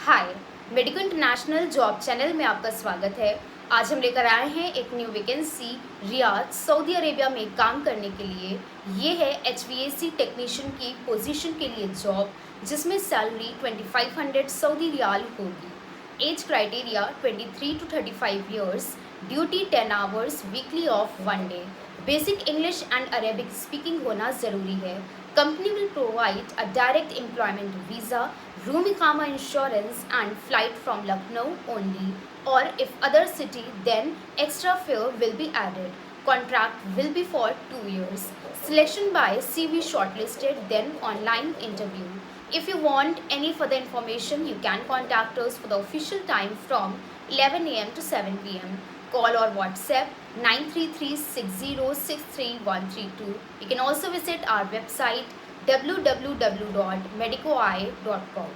हाय, medico international job channel में आपका स्वागत है। आज हम लेकर आए हैं एक new vacancy Riyadh Saudi Arabia में काम करने के लिए। ये है HVAC टेक्नीशियन की पोजीशन के लिए जॉब, जिसमें सैलरी 2500 सऊदी रियाल होगी। Age criteria 23 to 35 years, duty 10 hours, weekly off 1 day. Basic English and Arabic speaking होना ज़रूरी है। Company will provide a direct employment visa, room Ikama insurance and flight from Lucknow only, or if other city then extra fare will be added. Contract will be for 2 years. Selection by CV shortlisted then online interview. If you want any further information, you can contact us for the official time from 11 a.m. to 7 p.m. Call or WhatsApp 93360633132. You can also visit our website www.medicoi.com.